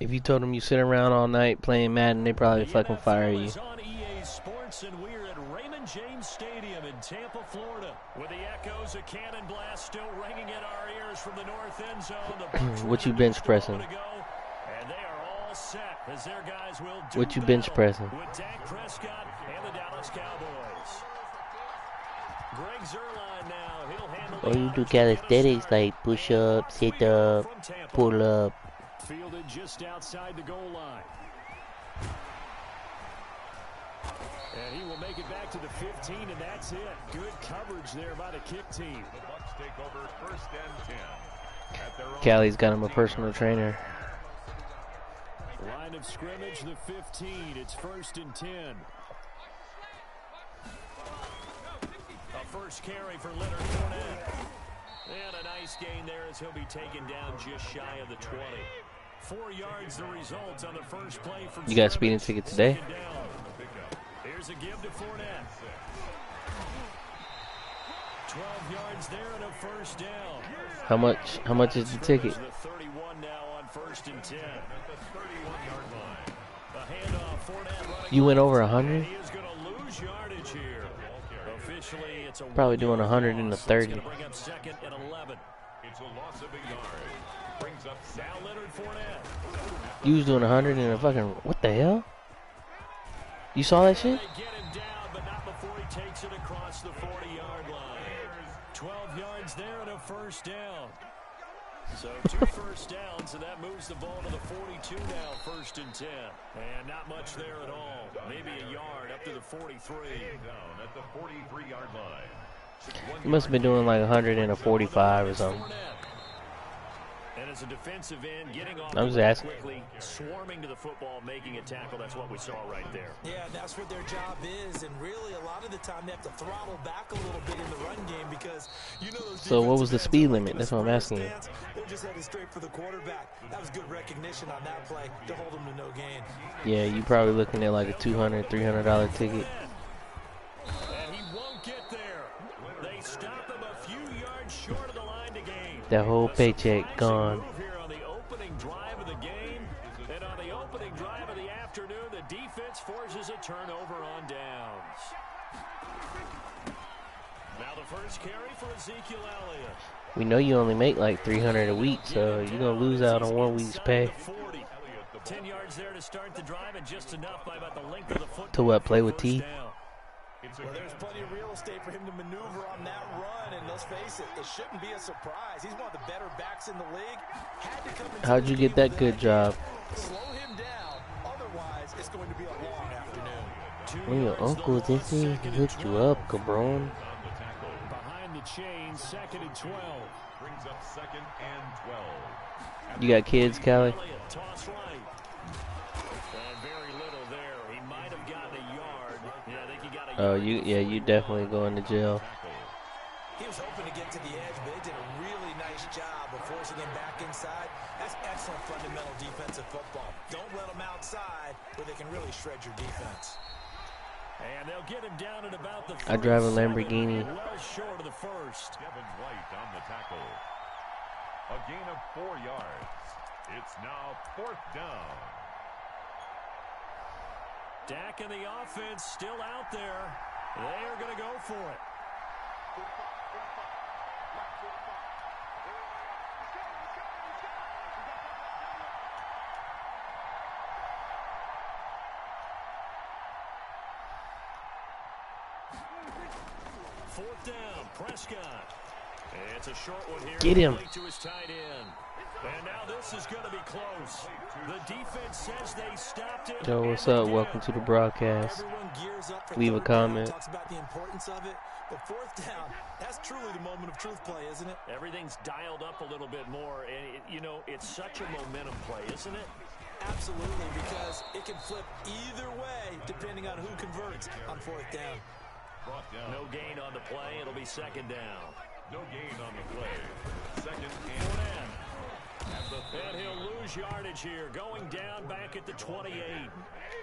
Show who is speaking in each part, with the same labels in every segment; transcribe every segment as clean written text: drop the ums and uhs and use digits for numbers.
Speaker 1: If you told them you sit around all night playing Madden, they probably fucking fire you.
Speaker 2: On EA Sports, and we're at Raymond James Stadium in Tampa, Florida, with the echoes of cannon blast still ringing in our ears from the north end zone.
Speaker 1: What you bench pressing?
Speaker 2: And they are all set as their guys will do
Speaker 1: What you bench pressing?
Speaker 2: with Dak Prescott and the Dallas Cowboys. Greg Zuerlein now, he'll handle
Speaker 1: Or you do calisthenics like push up, sit up, pull up.
Speaker 2: Fielded just outside the goal line. And he will make it back to the 15, and that's it. Good coverage there by the kick team.
Speaker 3: The Bucs take over 1st and 10.
Speaker 1: Cali's got him a personal trainer.
Speaker 2: Line of scrimmage, the 15. It's 1st and 10. A first carry for Leonard Fournette. And a nice gain there as he'll be taken down just shy of the 20. 4 yards the result on the first play from
Speaker 1: You got a speeding ticket today?
Speaker 2: Here's a give to Fournette. 12 yards there and a first down.
Speaker 1: How much is the ticket?
Speaker 2: The 31 now on 1st and 10. A handoff, Fournette running.
Speaker 1: You went over 100?
Speaker 2: He is going to lose yardage here. Officially, it's a
Speaker 1: Probably doing 100 in the 30.
Speaker 2: bring up 2nd and 11.
Speaker 3: It's a loss of a yard. Brings up
Speaker 2: Now Leonard Fournette.
Speaker 1: You was doing 100 in a fucking, what the hell? You saw that shit?
Speaker 2: They get him down, but not before he takes it across the 40-yard line. 12 yards there and a first down. So 2 first downs, and that moves the ball to the 42 now, 1st and 10. And not much there at all. Maybe a yard up to the 43.
Speaker 3: down at the 43-yard line.
Speaker 1: You must have been doing like 100 in a 45 or something.
Speaker 2: And as a defensive end, getting off
Speaker 1: I'm just
Speaker 2: the ball
Speaker 1: asking.
Speaker 2: quickly, swarming to the football, making a tackle. That's what we saw right there.
Speaker 4: Yeah, that's what their job is, and really a lot of the time they have to throttle back a little bit in the run game because you know those.
Speaker 1: So what was the
Speaker 4: defensive
Speaker 1: speed
Speaker 4: ends
Speaker 1: limit? That's what I'm asking you.
Speaker 4: They're just headed straight for the quarterback. That was good recognition on that play to hold them to no gain.
Speaker 1: Yeah, you probably looking at like a $200, $300 ticket.
Speaker 2: And he won't get there. They stop him a few yards short of the line to gain.
Speaker 1: That whole paycheck gone.
Speaker 2: Move here on the opening drive of the game, and on the opening drive of the afternoon, the defense forces a turnover on downs. Now the first carry for Ezekiel Elliott.
Speaker 1: We know you only make like 300 a week, so you're gonna lose out on 1 week's pay.
Speaker 2: 10 yards there to start the drive, and just enough by about the length of the football.
Speaker 1: To what, play with T?
Speaker 4: Well, there's plenty of real estate for him to maneuver on that run, and let's face it, it shouldn't be a surprise. He's one of the better backs in the league. Had to come into
Speaker 1: How'd you get that good job?
Speaker 4: Slow him down, otherwise it's going to be a long afternoon.
Speaker 1: When your uncle this thing hooked you up, cabron.
Speaker 2: Behind the chain, 2nd and 12.
Speaker 3: Brings up 2nd and 12.
Speaker 1: You got kids, Cali?
Speaker 2: Toss right. And very little there. He might have gotten a yard. Yeah, I think he got a
Speaker 1: Oh,
Speaker 2: yard.
Speaker 1: you definitely going to jail.
Speaker 4: He was hoping to get to the edge, but they did a really nice job of forcing him back inside. That's excellent fundamental defensive football. Don't let them outside where they can really shred your defense.
Speaker 2: And they'll get him down at about the
Speaker 1: I drive a
Speaker 2: 37,
Speaker 1: Lamborghini.
Speaker 2: well short of the first.
Speaker 3: Kevin White on the tackle. A gain of 4 yards. It's now 4th down.
Speaker 2: Dak and the offense still out there. They are going to go for it. Fourth down, Prescott. It's a short one here.
Speaker 1: Get him.
Speaker 2: To his tight end. And now this is going to be close. The defense says they stopped it.
Speaker 1: Yo, what's up? Welcome to the broadcast.
Speaker 4: Everyone gears up for
Speaker 1: Leave a
Speaker 4: third down,
Speaker 1: comment.
Speaker 4: talks about the importance of it. But 4th down, that's truly the moment of truth play, isn't it?
Speaker 2: Everything's dialed up a little bit more. And, you know, it's such a momentum play, isn't it?
Speaker 4: Absolutely, because it can flip either way depending on who converts on 4th down.
Speaker 3: Brought down.
Speaker 2: No gain on the play. It'll be 2nd down.
Speaker 3: No gain on the play. 2nd and
Speaker 2: Fournette. And he'll lose yardage here, going down back at the 28.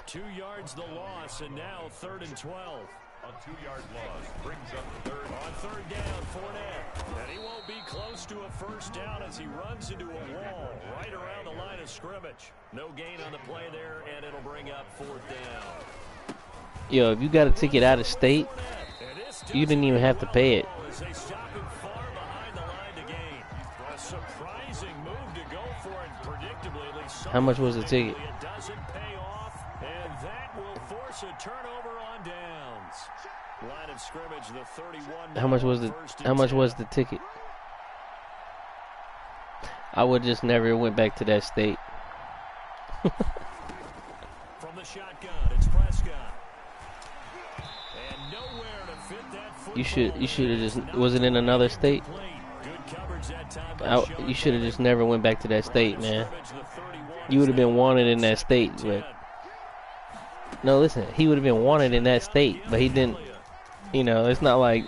Speaker 2: 2 yards the loss, and now 3rd and 12.
Speaker 3: A 2-yard loss brings up third.
Speaker 2: On third down, Fournette. And he won't be close to a first down as he runs into a wall right around the line of scrimmage. No gain on the play there, and it'll bring up fourth down.
Speaker 1: Yo, if you got a ticket out of state, you didn't even have to pay it.
Speaker 2: They stop him far behind the line to gain. A surprising move to go for it, predictably. At least
Speaker 1: How much was the ticket?
Speaker 2: it doesn't pay off, and that will force a turnover on downs. Line of scrimmage, the 31.
Speaker 1: How much was the ticket? I would just never went back to that state.
Speaker 2: From the shotgun, it's Prescott. And nowhere to fit that football.
Speaker 1: You should have just, was it in another state?
Speaker 2: Good coverage that time.
Speaker 1: You should have just never went back to that state, man. You would have been wanted in that state, but no, listen, he would have been wanted in that state, but he didn't. You know, it's not like,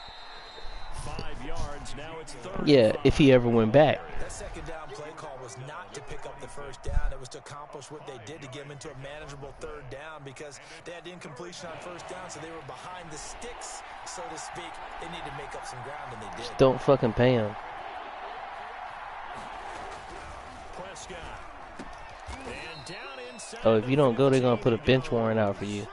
Speaker 2: 5 yards, now it's third.
Speaker 1: yeah, if he ever went back.
Speaker 4: That second down play call was not to pick up the first down. It was to accomplish what they did to get them into a manageable third down because they had incompletion on first down, so they were behind the sticks, so to speak. They needed to make up some ground, and they did.
Speaker 1: Just don't fucking pay him.
Speaker 2: Prescott. And down inside.
Speaker 1: Oh, if you don't go, they're gonna put a bench warrant out for you.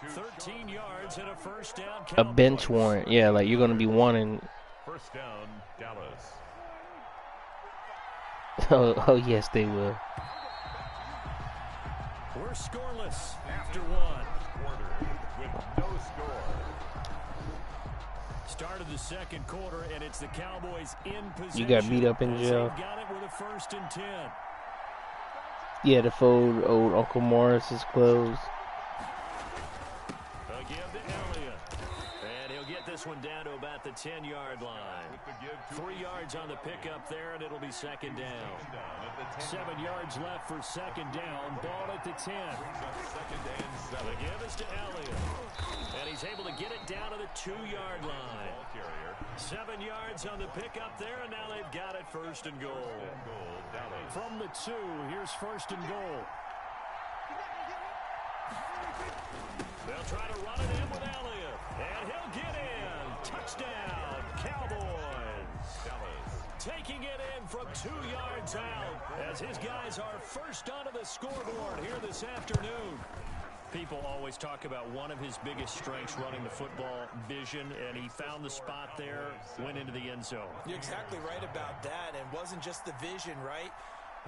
Speaker 2: 13 yards and a first down.
Speaker 1: A bench warrant, yeah, like you're gonna be wanting.
Speaker 3: First down, Dallas.
Speaker 1: Oh yes, they will.
Speaker 2: We're scoreless after one.
Speaker 3: Quarter with no score.
Speaker 2: Started the second quarter, and it's the Cowboys in position.
Speaker 1: You got beat up in jail.
Speaker 2: They've got it with a 1st and 10.
Speaker 1: Yeah, the old Uncle Morris is closed.
Speaker 2: They'll give to Elliott. And he'll get this one down to about the 10-yard line. 3 yards on the pickup there, and it'll be second down. 7 yards left for second down. Ball at the 10. The give is to Elliott. And he's able to get it down to the 2-yard line. 7 yards on the pickup there, and now they've got it 1st and goal. From the 2, here's 1st and goal. They'll try to run it in with Elliott. And he'll get in. Touchdown, Cowboys. Taking it in from 2 yards out as his guys are first onto the scoreboard here this afternoon. People always talk about one of his biggest strengths running the football, vision, and he found the spot there, went into the end zone.
Speaker 4: You're exactly right about that, and it wasn't just the vision, right?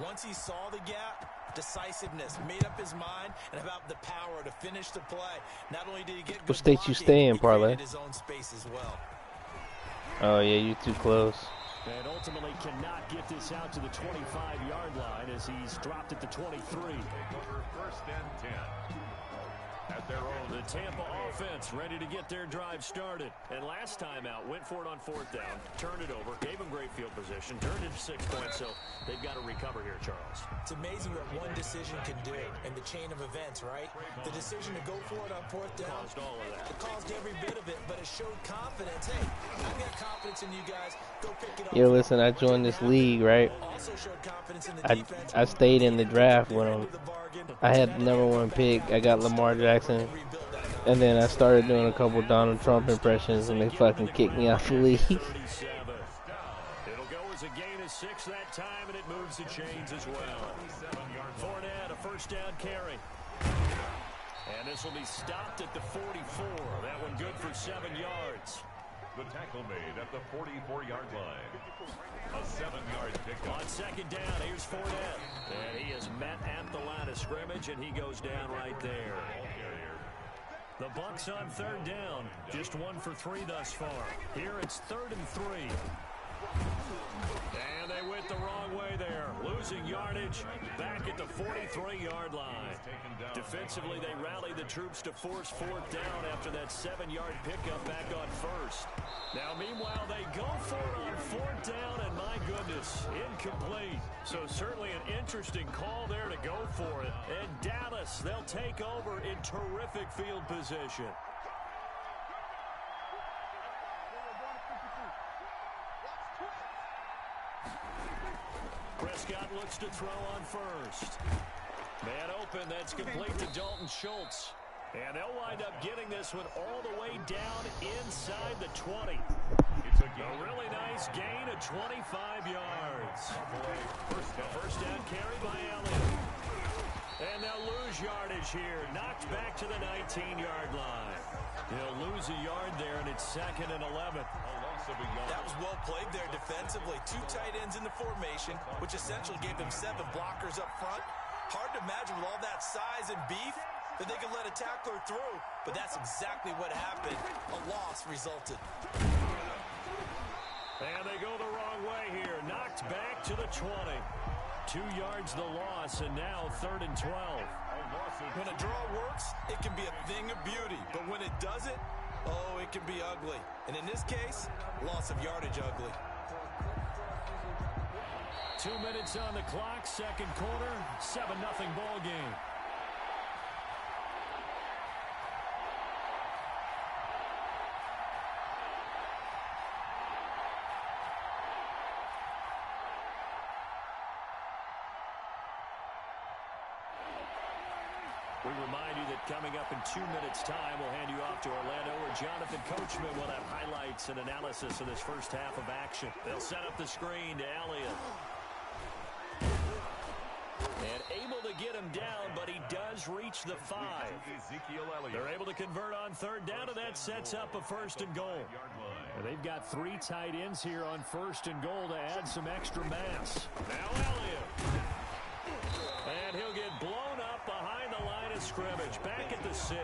Speaker 4: Once he saw the gap, decisiveness, made up his mind, and about the power to finish the play. Not only did he get good
Speaker 1: What state you stay in,
Speaker 4: he
Speaker 1: Parlay?
Speaker 4: created his own space as well.
Speaker 1: Oh yeah, you too close.
Speaker 2: And ultimately cannot get this out to the 25-yard line as he's dropped at the 23.
Speaker 3: 1st and 10. At their own.
Speaker 2: The Tampa offense ready to get their drive started. And last time out, went for it on 4th down, turned it over, gave them great field position, turned it to 6 points, so they've got to recover here, Charles.
Speaker 4: It's amazing what one decision can do in the chain of events, right? The decision to go for it on 4th down.
Speaker 2: Caused all of that.
Speaker 4: It caused every bit of it, but it showed confidence. Hey, I've got confidence in you guys. Go pick it up.
Speaker 1: Yo, listen, I joined this league, right?
Speaker 4: Also showed confidence in the defense.
Speaker 1: I stayed in the draft with him. I had the #1 pick. I got Lamar Jackson. And then I started doing a couple Donald Trump impressions, and they fucking kicked me out the league.
Speaker 2: 37. It'll go as a gain of 6 that time, and it moves the chains as well. Fournette, a first down carry. And this will be stopped at the 44. That one good for 7 yards.
Speaker 3: The tackle made at the 44-yard line. A 7-yard pickup.
Speaker 2: On second down, here's Fournette. And he is met at the line of scrimmage, and he goes down right there. The Bucs on 3rd down. Just 1 for 3 thus far. Here it's 3rd and 3. And they went the wrong way there. Losing yardage back at the 43-yard line. Defensively, they rallied the troops to force 4th down after that 7-yard pickup back on 1st. Now, meanwhile, they go for it on 4th down, and my goodness, incomplete. So certainly an interesting call there to go for it. And Dallas, they'll take over in terrific field position. Prescott looks to throw on 1st. Man open, that's complete to Dalton Schultz. And they'll wind up getting this one all the way down inside the 20.
Speaker 3: It's a
Speaker 2: really nice gain of 25 yards. First down carry by Elliott. And they'll lose yardage here. Knocked back to the 19-yard line. They'll lose a yard there, and it's 2nd and 11.
Speaker 4: That was well played there defensively. 2 tight ends in the formation, which essentially gave them 7 blockers up front. Hard to imagine with all that size and beef that they could let a tackler through, but that's exactly what happened. A loss resulted.
Speaker 2: And they go the wrong way here. Knocked back to the 20. 2 yards the loss, and now 3rd and 12.
Speaker 4: When a draw works, it can be a thing of beauty, but when it doesn't, oh, it can be ugly. And in this case, loss of yardage ugly.
Speaker 2: 2 minutes on the clock, 2nd quarter, 7-0 ball game. We remind you that coming up in 2 minutes' time, we'll hand you off to Orlando, where Jonathan Coachman will have highlights and analysis of this first half of action. They'll set up the screen to Elliott. And able to get him down, but he does reach the 5. They're able to convert on 3rd down, and that sets up a 1st and goal. And they've got 3 tight ends here on 1st and goal to add some extra mass. Now Elliott. And he'll get blown up behind the line of scrimmage. Back at the 6.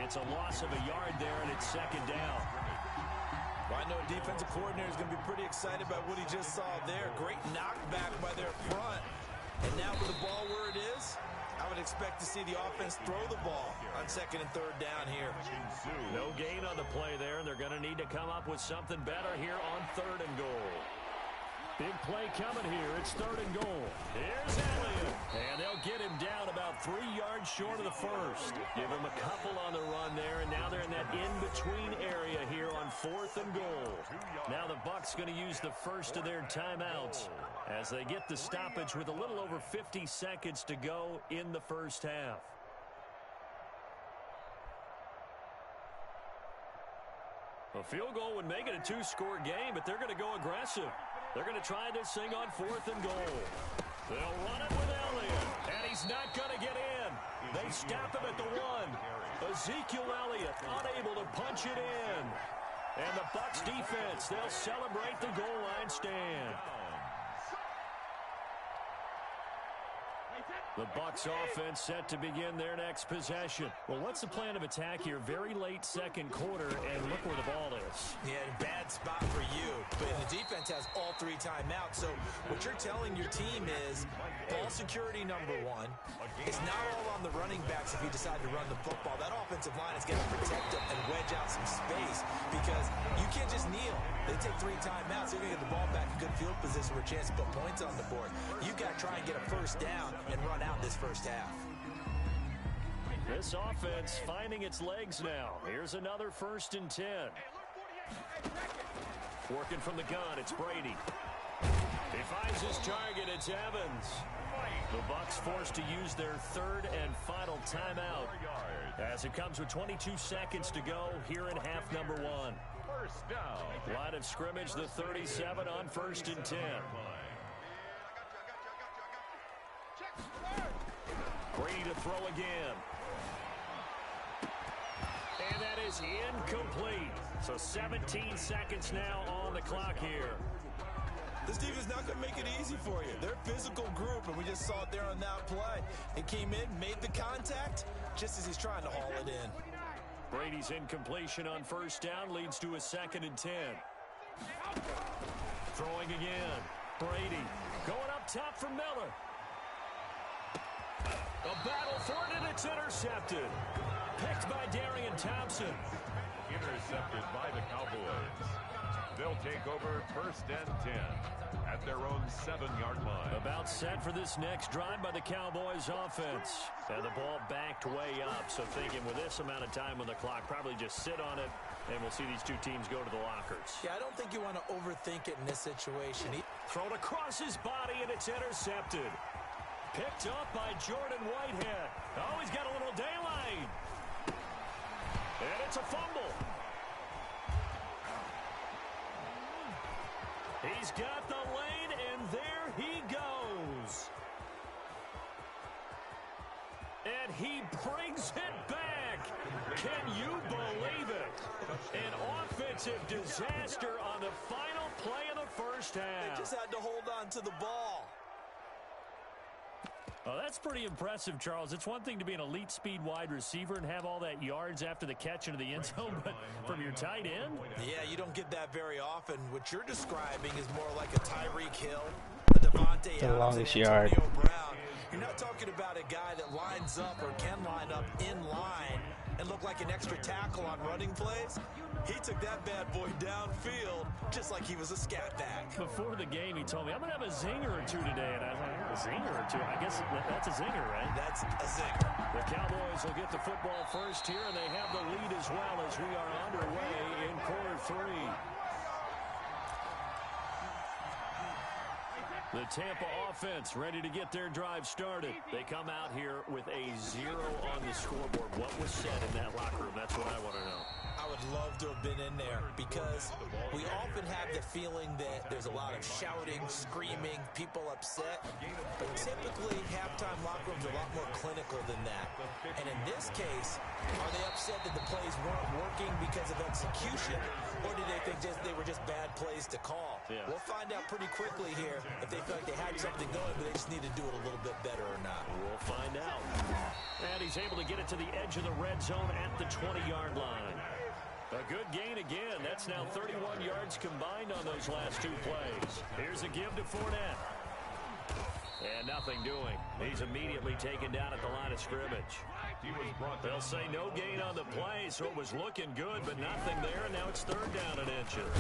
Speaker 2: It's a loss of a yard there, and it's 2nd down.
Speaker 4: Well, I know defensive coordinator is going to be pretty excited about what he just saw there. Great knockback by their front. And now with the ball where it is, I would expect to see the offense throw the ball on 2nd and 3rd down here.
Speaker 2: No gain on the play there, and they're going to need to come up with something better here on 3rd and goal. Big play coming here. It's 3rd and goal. Here's Elliott. And they'll get him down about 3 yards short of the 1st. Give him a couple on the run there, and now they're in that in-between area here on 4th and goal. Now the Bucs going to use the first of their timeouts as they get the stoppage with a little over 50 seconds to go in the first half. A field goal would make it a 2-score game, but they're going to go aggressive. They're going to try this thing on 4th and goal. They'll run it with Elliott, and he's not going to get in. They stop him at the 1. Ezekiel Elliott unable to punch it in. And the Bucs defense, they'll celebrate the goal line stand. The Bucs offense set to begin their next possession. Well, what's the plan of attack here? Very late 2nd quarter, and look where the ball is.
Speaker 4: Yeah, bad spot for you. But the defense has all 3 timeouts. So what you're telling your team is ball security number 1. It's not all on the running backs if you decide to run the football. That offensive line is going to protect them and wedge out some space because you can't just kneel. They take 3 timeouts. They're going to get the ball back in good field position for a chance to put points on the board. You've got to try and get a 1st down and run out this first half.
Speaker 2: This offense finding its legs now. Here's another 1st and 10. Working from the gun, it's Brady. He finds his target, it's Evans. The Bucs forced to use their 3rd and final timeout as it comes with 22 seconds to go here in half number 1.
Speaker 3: First down.
Speaker 2: Line of scrimmage, the 37 on 1st and 10. Brady to throw again. And that is incomplete. So 17 seconds now on the clock here.
Speaker 4: This defense is not going to make it easy for you. They're a physical group, and we just saw it there on that play. It came in, made the contact, just as he's trying to haul it in.
Speaker 2: Brady's incompletion on 1st down leads to a 2nd and 10. Throwing again. Brady going up top for Miller. A battle for it, and it's intercepted. Picked by Darian Thompson.
Speaker 3: Intercepted by the Cowboys. They'll take over 1st and 10 at their own 7-yard line.
Speaker 2: About set for this next drive by the Cowboys offense. And the ball backed way up. So thinking with this amount of time on the clock, probably just sit on it, and we'll see these 2 teams go to the lockers.
Speaker 4: Yeah, I don't think you want to overthink it in this situation.
Speaker 2: Thrown across his body, and it's intercepted. Picked up by Jordan Whitehead. Oh, he's got a little daylight. And it's a fumble. He's got the lane, and there he goes. And he brings it back. Can you believe it? An offensive disaster on the final play of the first half.
Speaker 4: They just had to hold on to the ball.
Speaker 2: Oh, that's pretty impressive, Charles. It's one thing to be an elite speed wide receiver and have all that yards after the catch into the end zone, but from your tight end?
Speaker 4: Yeah, you don't get that very often. What you're describing is more like a Tyreek Hill, a Devontae Adams, and Antonio Brown. You're not talking about a guy that lines up or can line up in line and look like an extra tackle on running plays. He took that bad boy downfield just like he was a scat back.
Speaker 2: Before the game, he told me, I'm going to have a zinger or two today. And I was like, a zinger or two? I guess that's a zinger, right?
Speaker 4: That's a zinger.
Speaker 2: The Cowboys will get the football first here, and they have the lead as well as we are underway in quarter three. The Tampa offense ready to get their drive started. They come out here with a 0 on the scoreboard. What was said in that locker room? That's what I want to know.
Speaker 4: I would love to have been in there because we often have the feeling that there's a lot of shouting, screaming, people upset. But typically, halftime locker rooms are a lot more clinical than that. And in this case, are they upset that the plays weren't working because of execution? Or do they think they were just bad plays to call?
Speaker 2: Yeah.
Speaker 4: We'll find out pretty quickly here if they feel like they had something going, but they just need to do it a little bit better or not.
Speaker 2: We'll find out. And he's able to get it to the edge of the red zone at the 20-yard line. A good gain again. That's now 31 yards combined on those last two plays. Here's a give to Fournette. And nothing doing. He's immediately taken down at the line of scrimmage. They'll say no gain on the play, so it was looking good, but nothing there, and now it's third down and inches.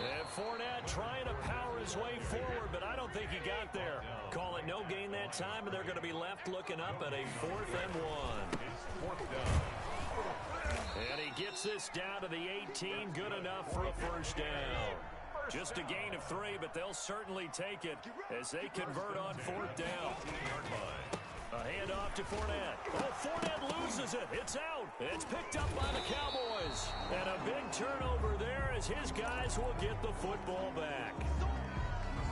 Speaker 2: And Fournette trying to power his way forward, but I don't think he got there. Call it no gain that time, and they're going to be left looking up at a 4th and 1. And he gets this down to the 18, good enough for a first down. Just a gain of 3, but they'll certainly take it as they convert on 4th down. A handoff to Fournette. Oh, Fournette loses it. It's out. It's picked up by the Cowboys. And a big turnover there as his guys will get the football back.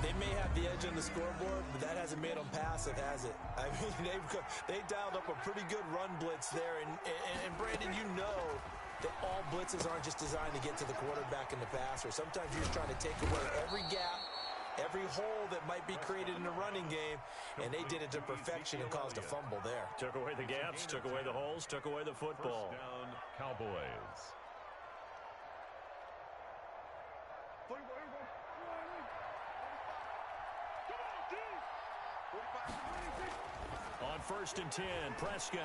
Speaker 4: They may have the edge on the scoreboard, but that hasn't made them passive, has it? I mean, they dialed up a pretty good run blitz there. And Brandon, you know that all blitzes aren't just designed to get to the quarterback in the passer. Sometimes you're just trying to take away every gap, every hole that might be created in the running game, and they did it to perfection and caused a fumble there.
Speaker 2: Took away the gaps, took away the holes, took away the football.
Speaker 3: First down, Cowboys.
Speaker 2: On 1st and 10, Prescott.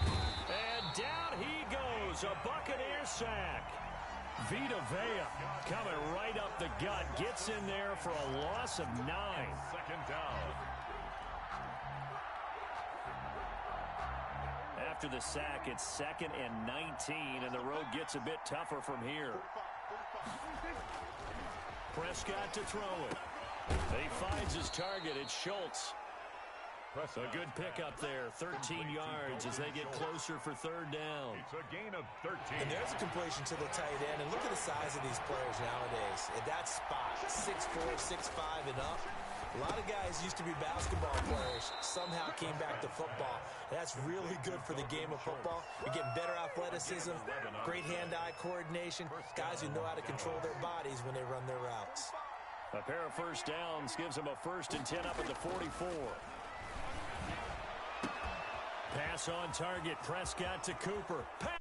Speaker 2: And down he goes, a Buccaneer sack. Vita Vea coming right up the gut, gets in there for a loss of 9.
Speaker 3: 2nd down.
Speaker 2: After the sack, it's 2nd and 19, and the road gets a bit tougher from here. Prescott to throw it. He finds his target. It's Schultz. A good pickup there, 13 yards as they get closer for 3rd down.
Speaker 3: It's a gain of 13.
Speaker 4: And there's a completion to the tight end. And look at the size of these players nowadays. At that spot, 6'4", 6'5", and up. A lot of guys used to be basketball players, somehow came back to football. And that's really good for the game of football. You're getting better athleticism, great hand-eye coordination, guys who know how to control their bodies when they run their routes.
Speaker 2: A pair of first downs gives them a 1st and 10 up at the 44. Pass on target, Prescott to Cooper. Pass